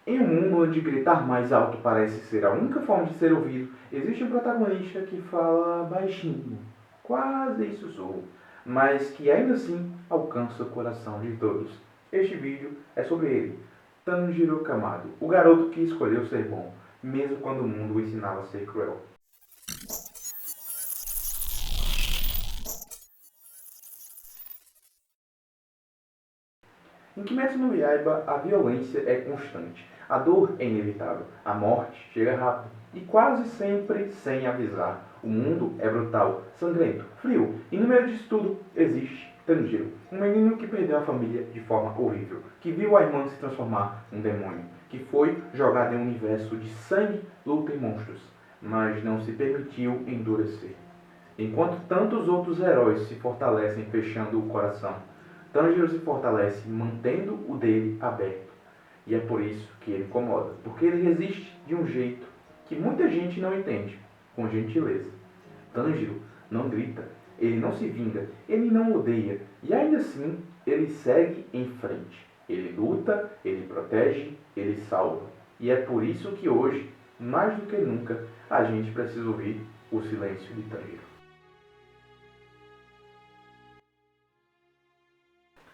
Em um mundo onde gritar mais alto parece ser a única forma de ser ouvido, existe um protagonista que fala baixinho, quase em sussurro, mas que ainda assim alcança o coração de todos. Este vídeo é sobre ele, Tanjiro Kamado, o garoto que escolheu ser bom, mesmo quando o mundo o ensinava a ser cruel. Em Kimetsu no Yaiba, a violência é constante, a dor é inevitável, a morte chega rápido e quase sempre sem avisar. O mundo é brutal, sangrento, frio e no meio disso tudo existe Tanjiro, um menino que perdeu a família de forma horrível, que viu a irmã se transformar num demônio, que foi jogado em um universo de sangue, luta e monstros, mas não se permitiu endurecer. Enquanto tantos outros heróis se fortalecem fechando o coração, Tanjiro se fortalece mantendo o dele aberto. E é por isso que ele incomoda, porque ele resiste de um jeito que muita gente não entende, com gentileza. Tanjiro não grita, ele não se vinga, ele não odeia, e ainda assim ele segue em frente. Ele luta, ele protege, ele salva. E é por isso que hoje, mais do que nunca, a gente precisa ouvir o silêncio de Tanjiro.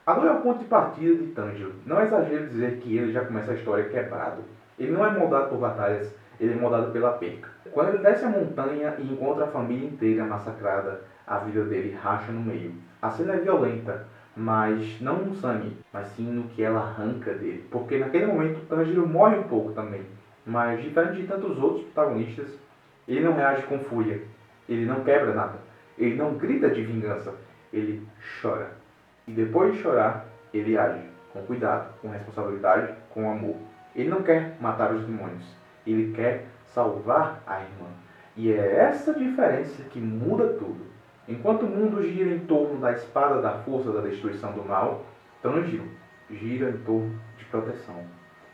A dor é o ponto de partida de Tanjiro. Não é exagero dizer que ele já começa a história quebrado. Ele não é moldado por batalhas, ele é moldado pela perca. Quando ele desce a montanha e encontra a família inteira massacrada, a vida dele racha no meio. A cena é violenta, mas não no sangue, mas sim no que ela arranca dele. Porque naquele momento Tanjiro morre um pouco também. Mas diferente de tantos outros protagonistas, ele não reage com fúria. Ele não quebra nada. Ele não grita de vingança. Ele chora. E depois de chorar, ele age com cuidado, com responsabilidade, com amor. Ele não quer matar os demônios, ele quer salvar a irmã. E é essa diferença que muda tudo. Enquanto o mundo gira em torno da espada da força da destruição do mal, Tanjiro gira em torno de proteção.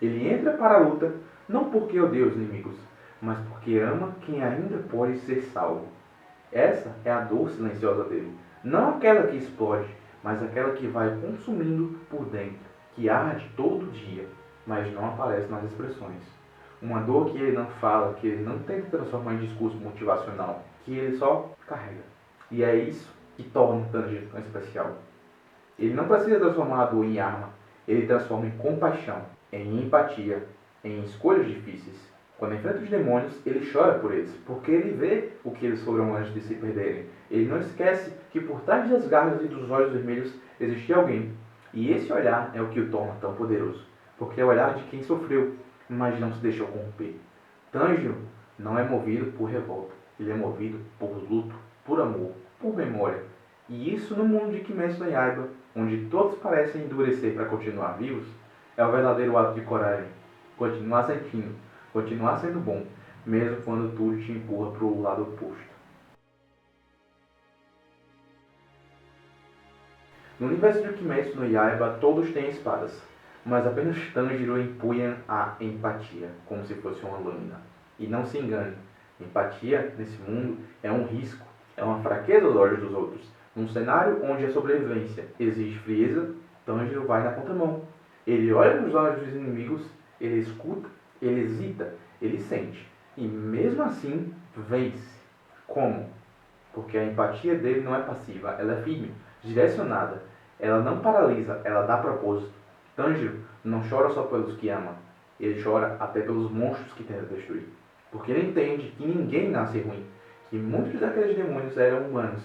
Ele entra para a luta não porque odeia os inimigos, mas porque ama quem ainda pode ser salvo. Essa é a dor silenciosa dele. Não aquela que explode, mas aquela que vai consumindo por dentro, que arde todo dia, mas não aparece nas expressões. Uma dor que ele não fala, que ele não tenta transformar em discurso motivacional, que ele só carrega. E é isso que torna o Tanjiro tão especial. Ele não precisa transformar a dor em arma, ele transforma em compaixão, em empatia, em escolhas difíceis. Quando enfrenta os demônios, ele chora por eles, porque ele vê o que eles foram antes de se perderem. Ele não esquece que por trás das garras e dos olhos vermelhos existia alguém. E esse olhar é o que o torna tão poderoso, porque é o olhar de quem sofreu, mas não se deixou corromper. Tanjiro não é movido por revolta, ele é movido por luto, por amor, por memória. E isso no mundo de Kimetsu no Yaiba, onde todos parecem endurecer para continuar vivos, é o verdadeiro ato de coragem. Continuar sentindo, continuar sendo bom, mesmo quando tudo te empurra para o lado oposto. No universo de Kimetsu no Yaiba, todos têm espadas, mas apenas Tanjiro empunha a empatia, como se fosse uma lâmina. E não se engane, empatia nesse mundo é um risco, é uma fraqueza aos olhos dos outros. Num cenário onde a sobrevivência exige frieza, Tanjiro vai na contramão. Ele olha nos olhos dos inimigos, ele escuta, ele hesita, ele sente. E mesmo assim, vence. Como? Porque a empatia dele não é passiva, ela é firme, direcionada. Ela não paralisa, ela dá propósito. Tanjiro não chora só pelos que ama, ele chora até pelos monstros que tenta destruir. Porque ele entende que ninguém nasce ruim, que muitos daqueles demônios eram humanos,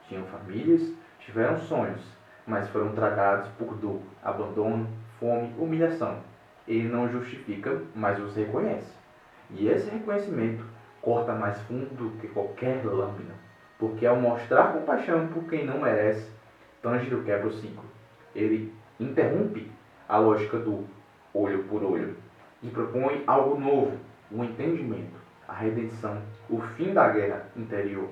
tinham famílias, tiveram sonhos, mas foram tragados por dor, abandono, fome, humilhação. Ele não justifica, mas os reconhece. E esse reconhecimento corta mais fundo do que qualquer lâmina, porque ao mostrar compaixão por quem não merece, Tanjiro quebra o ciclo. Ele interrompe a lógica do olho por olho e propõe algo novo, o entendimento, a redenção, o fim da guerra interior.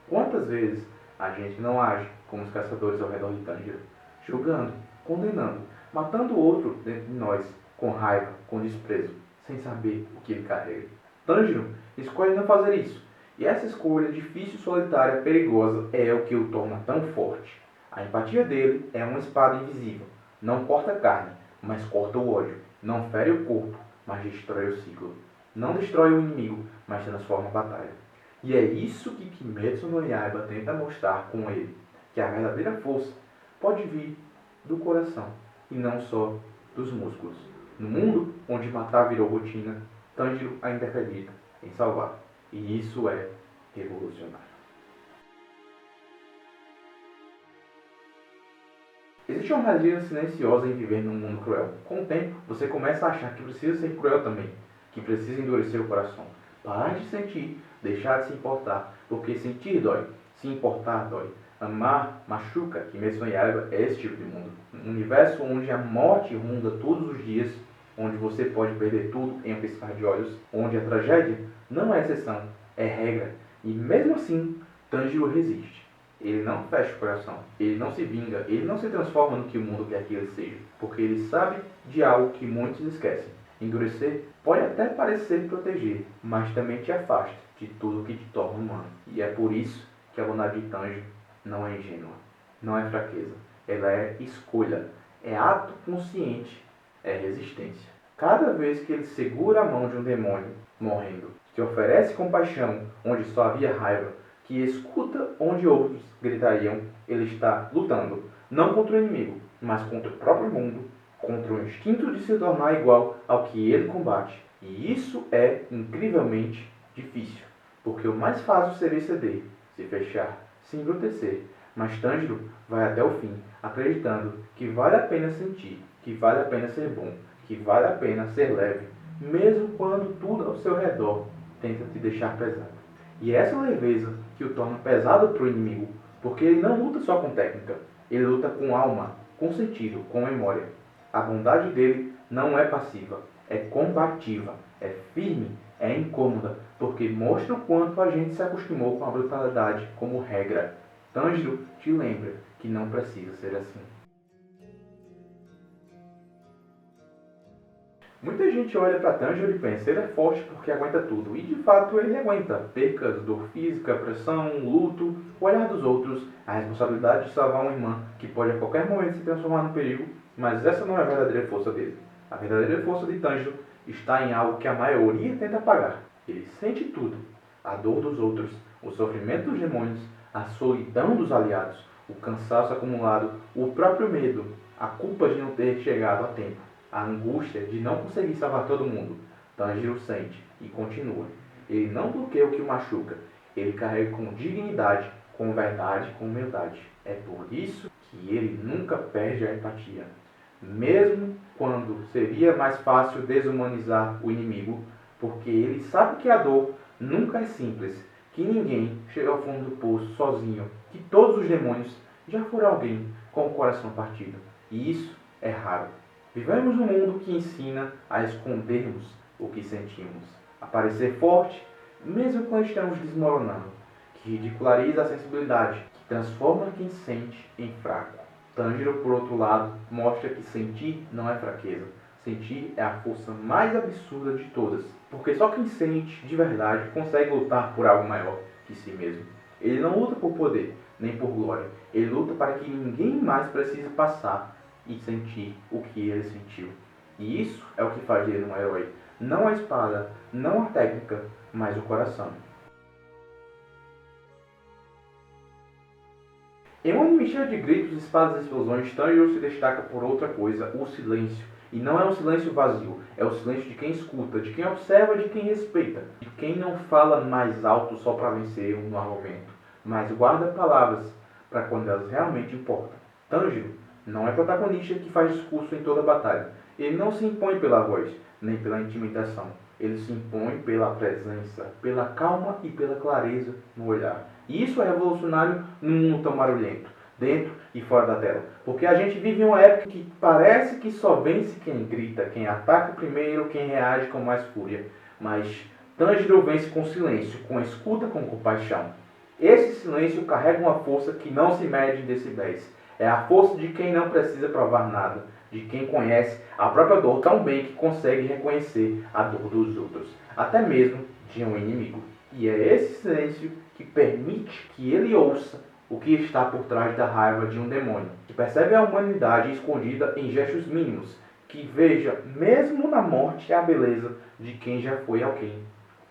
Quantas vezes a gente não age como os caçadores ao redor de Tanjiro, julgando, condenando, matando o outro dentro de nós, com raiva, com desprezo, sem saber o que ele carrega. Tanjiro escolhe não fazer isso, e essa escolha difícil, solitária, perigosa é o que o torna tão forte. A empatia dele é uma espada invisível, não corta carne, mas corta o ódio, não fere o corpo, mas destrói o ciclo. Não destrói o inimigo, mas transforma a batalha. E é isso que Kimetsu no Yaiba tenta mostrar com ele, que a verdadeira força pode vir do coração e não só dos músculos. No mundo onde matar virou rotina, Tanjiro ainda acredita em salvar. E isso é revolucionário. Existe uma armadilha silenciosa em viver num mundo cruel. Com o tempo, você começa a achar que precisa ser cruel também, que precisa endurecer o coração. Parar de sentir, deixar de se importar, porque sentir dói, se importar dói. Amar machuca, Kimetsu no Yaiba é esse tipo de mundo. Um universo onde a morte ronda todos os dias, onde você pode perder tudo em um piscar de olhos, onde a tragédia não é exceção, é regra. E mesmo assim, Tanjiro resiste. Ele não fecha o coração, ele não se vinga, ele não se transforma no que o mundo quer que ele seja, porque ele sabe de algo que muitos esquecem. Endurecer pode até parecer proteger, mas também te afasta de tudo que te torna humano. E é por isso que a bondade de Tanjiro não é ingênua, não é fraqueza, ela é escolha, é ato consciente, é resistência. Cada vez que ele segura a mão de um demônio morrendo, que oferece compaixão onde só havia raiva, que escuta onde outros gritariam, ele está lutando, não contra o inimigo, mas contra o próprio mundo, contra o instinto de se tornar igual ao que ele combate. E isso é incrivelmente difícil, porque o mais fácil seria ceder, se fechar, se embrutecer. Mas Tanjiro vai até o fim, acreditando que vale a pena sentir, que vale a pena ser bom, que vale a pena ser leve, mesmo quando tudo ao seu redor tenta te deixar pesado. E é essa leveza que o torna pesado para o inimigo, porque ele não luta só com técnica, ele luta com alma, com sentido, com memória. A bondade dele não é passiva, é combativa, é firme, é incômoda, porque mostra o quanto a gente se acostumou com a brutalidade como regra. Tanjiro te lembra que não precisa ser assim. Muita gente olha para Tanjiro e pensa, ele é forte porque aguenta tudo. E de fato ele aguenta percas, dor física, pressão, luto, o olhar dos outros, a responsabilidade de salvar uma irmã que pode a qualquer momento se transformar num perigo, mas essa não é a verdadeira força dele. A verdadeira força de Tanjiro está em algo que a maioria tenta apagar. Ele sente tudo. A dor dos outros, o sofrimento dos demônios, a solidão dos aliados, o cansaço acumulado, o próprio medo, a culpa de não ter chegado a tempo. A angústia de não conseguir salvar todo mundo. Tanjiro sente e continua. Ele não bloqueia o que o machuca. Ele carrega com dignidade, com verdade, com humildade. É por isso que ele nunca perde a empatia. Mesmo quando seria mais fácil desumanizar o inimigo, porque ele sabe que a dor nunca é simples, que ninguém chega ao fundo do poço sozinho, que todos os demônios já foram alguém com o coração partido. E isso é raro. Vivemos num mundo que ensina a escondermos o que sentimos, a parecer forte, mesmo quando estamos desmoronando, que ridiculariza a sensibilidade, que transforma quem sente em fraco. Tanjiro, por outro lado, mostra que sentir não é fraqueza. Sentir é a força mais absurda de todas, porque só quem sente de verdade consegue lutar por algo maior que si mesmo. Ele não luta por poder, nem por glória. Ele luta para que ninguém mais precise passar e sentir o que ele sentiu. E isso é o que faz dele um herói. Não a espada, não a técnica, mas o coração. Em uma anime cheia de gritos, espadas e explosões, Tanjiro se destaca por outra coisa, o silêncio. E não é um silêncio vazio, é o silêncio de quem escuta, de quem observa, de quem respeita, de quem não fala mais alto só para vencer um argumento, mas guarda palavras para quando elas realmente importam. Tanjiro não é protagonista que faz discurso em toda batalha. Ele não se impõe pela voz, nem pela intimidação. Ele se impõe pela presença, pela calma e pela clareza no olhar. E isso é revolucionário num mundo tão barulhento, dentro e fora da tela. Porque a gente vive em uma época que parece que só vence quem grita, quem ataca primeiro, quem reage com mais fúria. Mas Tanjiro vence com silêncio, com escuta, com compaixão. Esse silêncio carrega uma força que não se mede em decibéis. É a força de quem não precisa provar nada, de quem conhece a própria dor tão bem que consegue reconhecer a dor dos outros, até mesmo de um inimigo. E é esse silêncio que permite que ele ouça o que está por trás da raiva de um demônio, que percebe a humanidade escondida em gestos mínimos, que veja, mesmo na morte, a beleza de quem já foi alguém.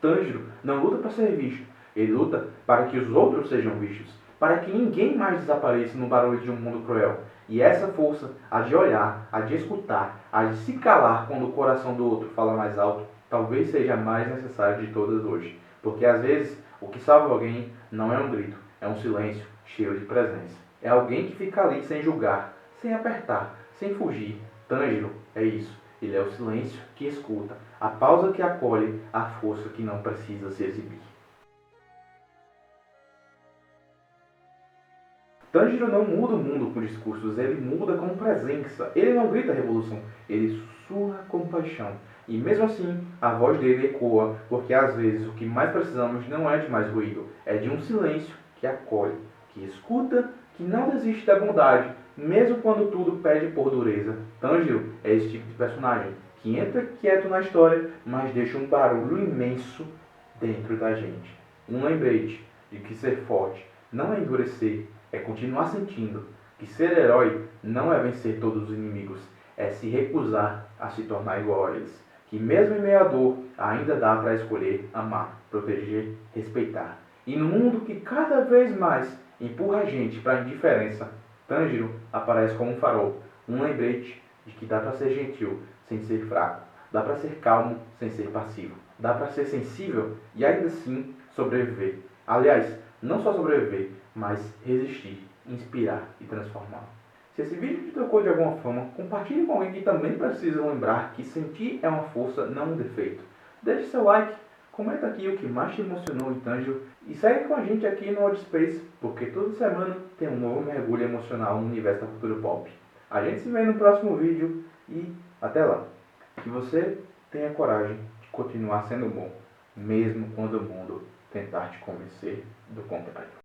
Tanjiro não luta para ser visto, ele luta para que os outros sejam vistos, para que ninguém mais desapareça no barulho de um mundo cruel. E essa força, a de olhar, a de escutar, a de se calar quando o coração do outro fala mais alto, talvez seja a mais necessária de todas hoje. Porque às vezes, o que salva alguém não é um grito, é um silêncio cheio de presença. É alguém que fica ali sem julgar, sem apertar, sem fugir. Tanjiro é isso. Ele é o silêncio que escuta, a pausa que acolhe, a força que não precisa se exibir. Tanjiro não muda o mundo com discursos, ele muda com presença. Ele não grita revolução, ele sussurra compaixão. E mesmo assim, a voz dele ecoa, porque às vezes o que mais precisamos não é de mais ruído, é de um silêncio que acolhe, que escuta, que não desiste da bondade, mesmo quando tudo pede por dureza. Tanjiro é esse tipo de personagem, que entra quieto na história, mas deixa um barulho imenso dentro da gente. Um lembrete de que ser forte não é endurecer, é continuar sentindo que ser herói não é vencer todos os inimigos, é se recusar a se tornar igual a eles. Que mesmo em meio à dor, ainda dá para escolher amar, proteger, respeitar. E no mundo que cada vez mais empurra a gente para a indiferença, Tanjiro aparece como um farol, um lembrete de que dá para ser gentil sem ser fraco, dá para ser calmo sem ser passivo, dá para ser sensível e ainda assim sobreviver. Aliás, não só sobreviver, mas resistir, inspirar e transformar. Se esse vídeo te tocou de alguma forma, compartilhe com alguém que também precisa lembrar que sentir é uma força, não um defeito. Deixe seu like, comenta aqui o que mais te emocionou em Tanjiro e segue com a gente aqui no Oddspace, porque toda semana tem um novo mergulho emocional no universo da cultura pop. A gente se vê no próximo vídeo e até lá. Que você tenha coragem de continuar sendo bom, mesmo quando o mundo tentar te convencer do contrário.